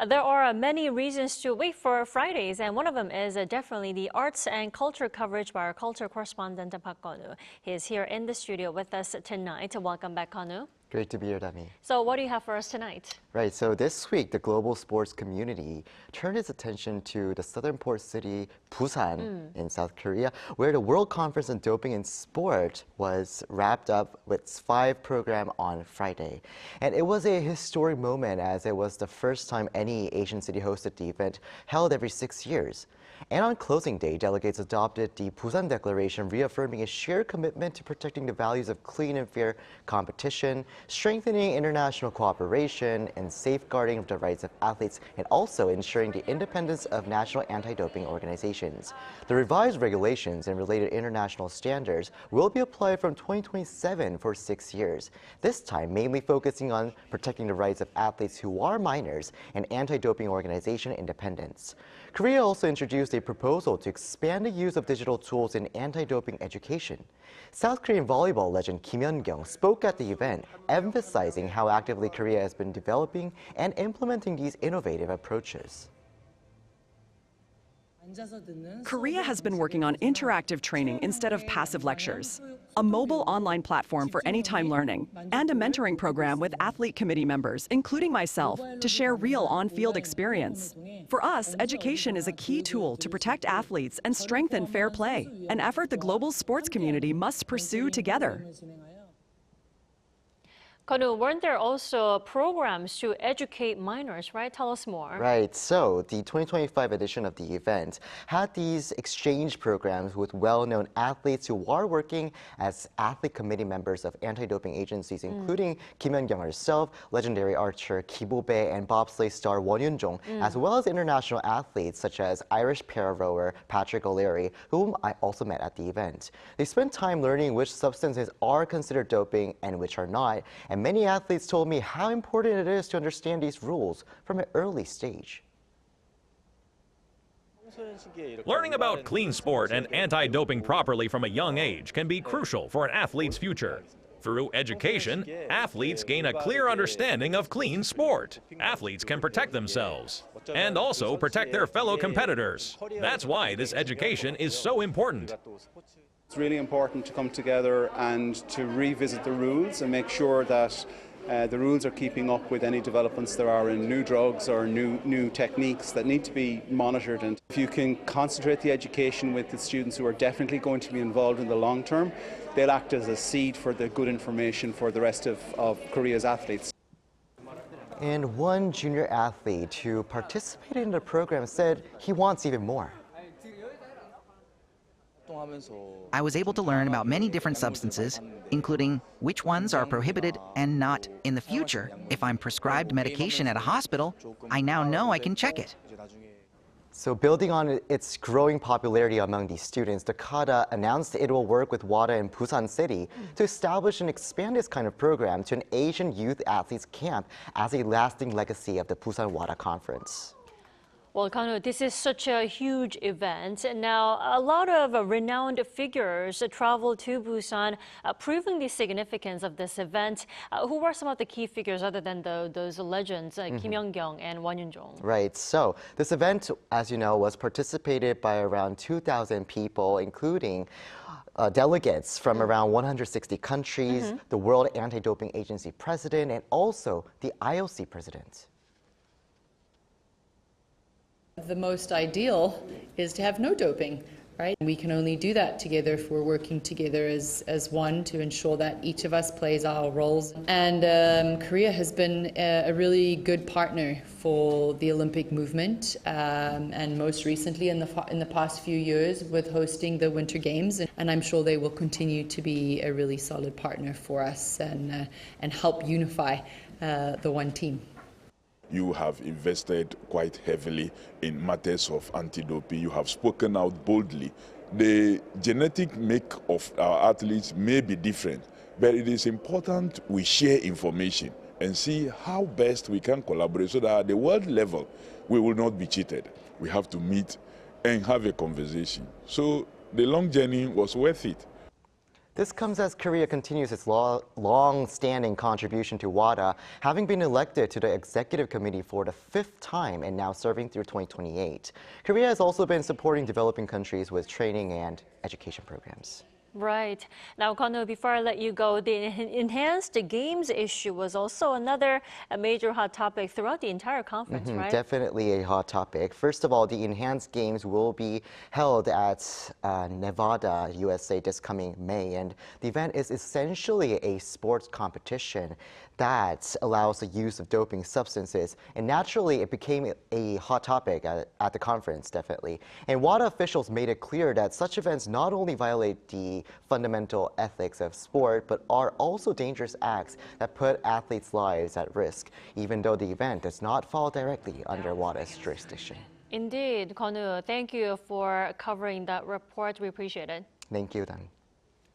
There are many reasons to wait for Fridays, and one of them is definitely the arts and culture coverage by our culture correspondent, Kun-woo. He is here in the studio with us tonight. Welcome back, Kun-woo. Great to be here, Dami. So what do you have for us tonight? Right, so this week, the global sports community turned its attention to the southern port city, Busan, in South Korea, where the World Conference on Doping in Sport was wrapped up with its 5 program on Friday. And it was a historic moment as it was the first time any Asian city hosted the event, held every 6 years. And on closing day, delegates adopted the Busan Declaration, reaffirming a shared commitment to protecting the values of clean and fair competition, strengthening international cooperation, and safeguarding the rights of athletes, and also ensuring the independence of national anti-doping organizations. The revised regulations and related international standards will be applied from 2027 for 6 years, this time mainly focusing on protecting the rights of athletes who are minors and anti-doping organization independence. Korea also introduced a proposal to expand the use of digital tools in anti-doping education. South Korean volleyball legend Kim Hyun-kyung spoke at the event, emphasizing how actively Korea has been developing and implementing these innovative approaches. Korea has been working on interactive training instead of passive lectures, a mobile online platform for anytime learning, and a mentoring program with athlete committee members, including myself, to share real on-field experience. For us, education is a key tool to protect athletes and strengthen fair play, an effort the global sports community must pursue together. Kun-woo, weren't there also programs to educate minors, right? Tell us more. Right, so the 2025 edition of the event had these exchange programs with well-known athletes who are working as athlete committee members of anti-doping agencies, including Kim Hyun-kyung herself, legendary archer Kim Woo-bae, and bobsleigh star Won Yun-jong, as well as international athletes such as Irish para-rower Patrick O'Leary, whom I also met at the event. They spent time learning which substances are considered doping and which are not, and many athletes told me how important it is to understand these rules from an early stage. Learning about clean sport and anti-doping properly from a young age can be crucial for an athlete's future. Through education, athletes gain a clear understanding of clean sport. Athletes can protect themselves and also protect their fellow competitors. That's why this education is so important. It's really important to come together and to revisit the rules and make sure that the rules are keeping up with any developments there are in new drugs or new techniques that need to be monitored. And if you can concentrate the education with the students who are definitely going to be involved in the long term, they'll act as a seed for the good information for the rest of Korea's athletes. And one junior athlete who participated in the program said he wants even more. I was able to learn about many different substances, including which ones are prohibited and not. In the future, if I'm prescribed medication at a hospital, I now know I can check it. So building on its growing popularity among these students, the KADA announced it will work with WADA in Busan City to establish and expand this kind of program to an Asian youth athletes camp as a lasting legacy of the Busan WADA conference. Well, Kun-woo, this is such a huge event. Now, a lot of renowned figures traveled to Busan, proving the significance of this event. Who are some of the key figures other than those legends, Kim Hyun-kyung and Won Yun-jong? Right, so this event, as you know, was participated by around 2,000 people, including delegates from around 160 countries, the World Anti-Doping Agency president, and also the IOC president. The most ideal is to have no doping, right? We can only do that together if we're working together as one to ensure that each of us plays our roles. And Korea has been a really good partner for the Olympic movement, and most recently in the past few years with hosting the Winter Games. And I'm sure they will continue to be a really solid partner for us and help unify the one team. You have invested quite heavily in matters of anti-doping. You have spoken out boldly. The genetic make of our athletes may be different, but it is important we share information and see how best we can collaborate so that at the world level, we will not be cheated. We have to meet and have a conversation. So the long journey was worth it. This comes as Korea continues its long-standing contribution to WADA, having been elected to the executive committee for the 5th time and now serving through 2028. Korea has also been supporting developing countries with training and education programs. Right. Now, Kun-woo, before I let you go, the enhanced games issue was also another major hot topic throughout the entire conference, right? Definitely a hot topic. First of all, the enhanced games will be held at Nevada, USA this coming May, and the event is essentially a sports competition that allows the use of doping substances, and naturally it became a hot topic at the conference, definitely. And WADA officials made it clear that such events not only violate the fundamental ethics of sport, but are also dangerous acts that put athletes' lives at risk, even though the event does not fall directly under WADA's jurisdiction. Indeed, Kun-woo, thank you for covering that report. We appreciate it. Thank you, Dami.